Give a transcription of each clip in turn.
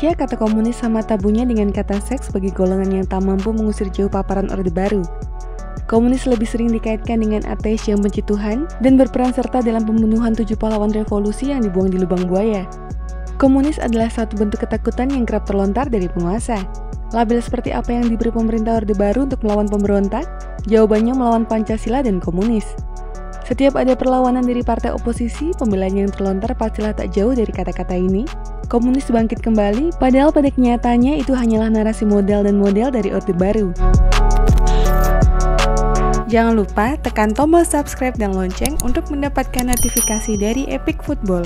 Indonesia, kata komunis sama tabunya dengan kata seks bagi golongan yang tak mampu mengusir jauh paparan Orde Baru. Komunis lebih sering dikaitkan dengan ateis yang benci Tuhan dan berperan serta dalam pembunuhan 7 pahlawan revolusi yang dibuang di lubang buaya. Komunis adalah satu bentuk ketakutan yang kerap terlontar dari penguasa. Label seperti apa yang diberi pemerintah Orde Baru untuk melawan pemberontak? Jawabannya melawan Pancasila dan komunis. Setiap ada perlawanan dari partai oposisi, pembelaan yang terlontar pastilah tak jauh dari kata-kata ini. Komunis bangkit kembali, padahal pada kenyataannya itu hanyalah narasi model dan model dari Orde Baru. Jangan lupa tekan tombol subscribe dan lonceng untuk mendapatkan notifikasi dari Epic Football.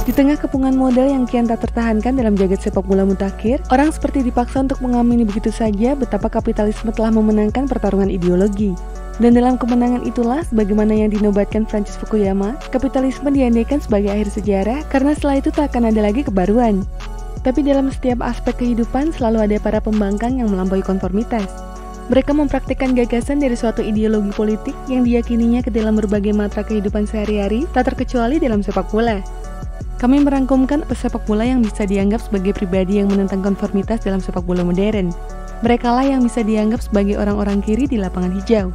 Di tengah kepungan modal yang kian tak tertahankan dalam jagat sepak bola mutakhir, orang seperti dipaksa untuk mengamini begitu saja betapa kapitalisme telah memenangkan pertarungan ideologi. Dan dalam kemenangan itulah, sebagaimana yang dinobatkan Francis Fukuyama, kapitalisme diandaikan sebagai akhir sejarah karena setelah itu tak akan ada lagi kebaruan. Tapi dalam setiap aspek kehidupan selalu ada para pembangkang yang melampaui konformitas. Mereka mempraktikkan gagasan dari suatu ideologi politik yang diyakininya ke dalam berbagai matra kehidupan sehari-hari, tak terkecuali dalam sepak bola. Kami merangkumkan pesepak bola yang bisa dianggap sebagai pribadi yang menentang konformitas dalam sepak bola modern. Merekalah yang bisa dianggap sebagai orang-orang kiri di lapangan hijau.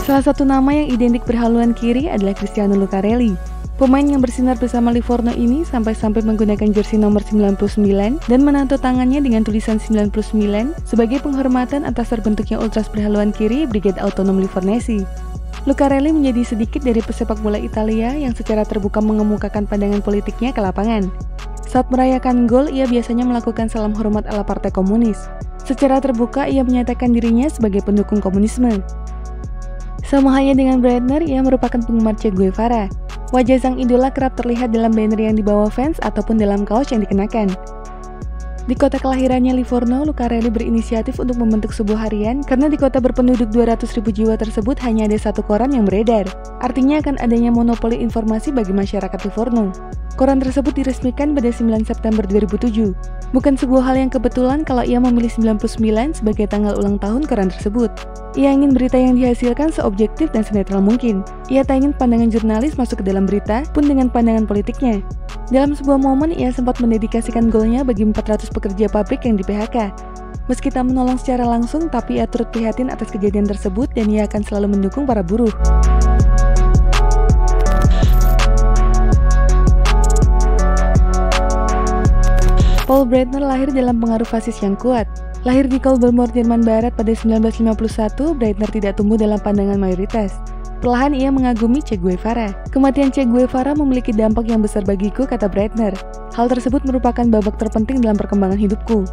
Salah satu nama yang identik berhaluan kiri adalah Cristiano Lucarelli. Pemain yang bersinar bersama Livorno ini sampai-sampai menggunakan jersey nomor 99 dan menato tangannya dengan tulisan 99 sebagai penghormatan atas terbentuknya ultras berhaluan kiri Brigade Autonom Livornesi. Lucarelli menjadi sedikit dari pesepak bola Italia yang secara terbuka mengemukakan pandangan politiknya ke lapangan. Saat merayakan gol, ia biasanya melakukan salam hormat ala Partai Komunis. Secara terbuka, ia menyatakan dirinya sebagai pendukung komunisme. Sama halnya dengan Breitner, ia merupakan penggemar Che Guevara. Wajah sang idola kerap terlihat dalam banner yang dibawa fans ataupun dalam kaos yang dikenakan. Di kota kelahirannya Livorno, Lucarelli berinisiatif untuk membentuk sebuah harian karena di kota berpenduduk 200.000 jiwa tersebut hanya ada satu koran yang beredar. Artinya akan adanya monopoli informasi bagi masyarakat Livorno. Koran tersebut diresmikan pada 9 September 2007. Bukan sebuah hal yang kebetulan kalau ia memilih 99 sebagai tanggal ulang tahun koran tersebut. Ia ingin berita yang dihasilkan seobjektif dan senetral mungkin. Ia tak ingin pandangan jurnalis masuk ke dalam berita, pun dengan pandangan politiknya. Dalam sebuah momen, ia sempat mendedikasikan golnya bagi 400 pekerja pabrik yang di-PHK. Meski tak menolong secara langsung, tapi ia turut prihatin atas kejadian tersebut dan ia akan selalu mendukung para buruh. Paul Breitner lahir dalam pengaruh fasis yang kuat. Lahir di Kolbermoor, Jerman Barat pada 1951, Breitner tidak tumbuh dalam pandangan mayoritas. Perlahan ia mengagumi Che Guevara. Kematian Che Guevara memiliki dampak yang besar bagiku, kata Breitner. Hal tersebut merupakan babak terpenting dalam perkembangan hidupku.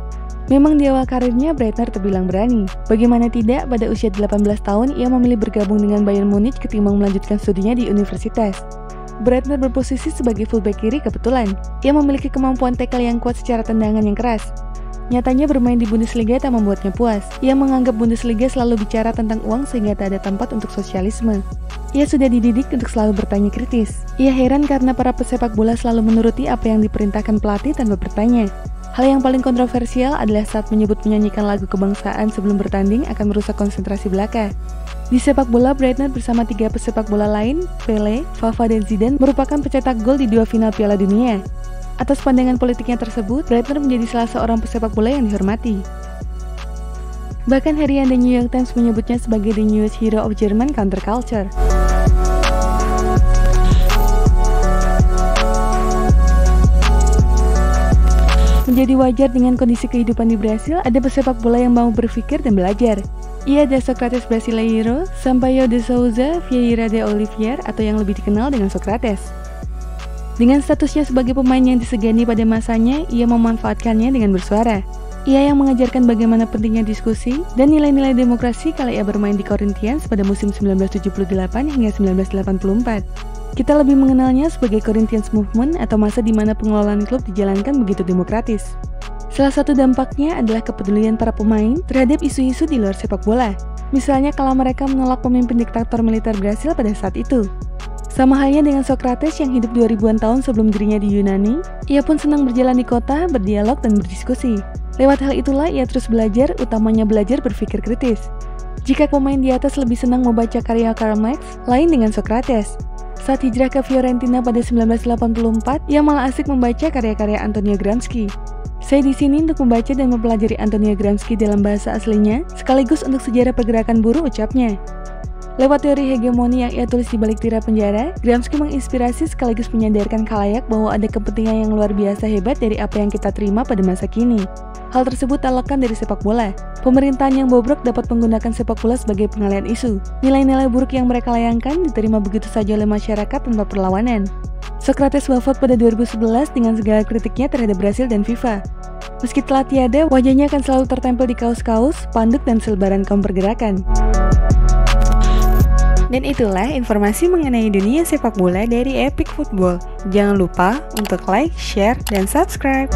Memang di awal karirnya, Breitner terbilang berani. Bagaimana tidak, pada usia 18 tahun ia memilih bergabung dengan Bayern Munich ketimbang melanjutkan studinya di universitas. Breitner berposisi sebagai fullback kiri kebetulan. Ia memiliki kemampuan tackle yang kuat secara tendangan yang keras. Nyatanya bermain di Bundesliga tak membuatnya puas. Ia menganggap Bundesliga selalu bicara tentang uang sehingga tak ada tempat untuk sosialisme. Ia sudah dididik untuk selalu bertanya kritis. Ia heran karena para pesepak bola selalu menuruti apa yang diperintahkan pelatih tanpa bertanya. Hal yang paling kontroversial adalah saat menyebut menyanyikan lagu kebangsaan sebelum bertanding akan merusak konsentrasi belaka. Di sepak bola, Breitner bersama 3 pesepak bola lain, Pele, Vava, dan Zidane merupakan pencetak gol di 2 final Piala Dunia. Atas pandangan politiknya tersebut, Breitner menjadi salah seorang pesepak bola yang dihormati. Bahkan harian The New York Times menyebutnya sebagai the newest hero of German counterculture. Menjadi wajar dengan kondisi kehidupan di Brasil, ada pesepak bola yang mau berpikir dan belajar. Ia adalah Socrates Brasileiro, Sampaio de Souza Vieira de Oliveira atau yang lebih dikenal dengan Socrates. Dengan statusnya sebagai pemain yang disegani pada masanya, ia memanfaatkannya dengan bersuara. Ia yang mengajarkan bagaimana pentingnya diskusi dan nilai-nilai demokrasi kala ia bermain di Corinthians pada musim 1978 hingga 1984. Kita lebih mengenalnya sebagai Corinthians Movement atau masa di mana pengelolaan klub dijalankan begitu demokratis. Salah satu dampaknya adalah kepedulian para pemain terhadap isu-isu di luar sepak bola. Misalnya kalau mereka menolak pemimpin diktator militer Brasil pada saat itu. Sama halnya dengan Socrates yang hidup 2000-an tahun sebelum dirinya di Yunani, ia pun senang berjalan di kota, berdialog, dan berdiskusi. Lewat hal itulah ia terus belajar, utamanya belajar berpikir kritis. Jika pemain di atas lebih senang membaca karya Karl Marx, lain dengan Socrates. Saat hijrah ke Fiorentina pada 1984, ia malah asik membaca karya-karya Antonio Gramsci. Saya di sini untuk membaca dan mempelajari Antonio Gramsci dalam bahasa aslinya, sekaligus untuk sejarah pergerakan buruh, ucapnya. Lewat teori hegemoni yang ia tulis di balik tirai penjara, Gramsci menginspirasi sekaligus menyadarkan khalayak bahwa ada kepentingan yang luar biasa hebat dari apa yang kita terima pada masa kini. Hal tersebut tak lekan dari sepak bola. Pemerintahan yang bobrok dapat menggunakan sepak bola sebagai pengalian isu. Nilai-nilai buruk yang mereka layangkan diterima begitu saja oleh masyarakat tanpa perlawanan. Socrates wafat pada 2011 dengan segala kritiknya terhadap Brasil dan FIFA. Meski telah tiada, wajahnya akan selalu tertempel di kaos-kaos, spanduk, dan selebaran kaum pergerakan. Dan itulah informasi mengenai dunia sepak bola dari Epic Football. Jangan lupa untuk like, share, dan subscribe.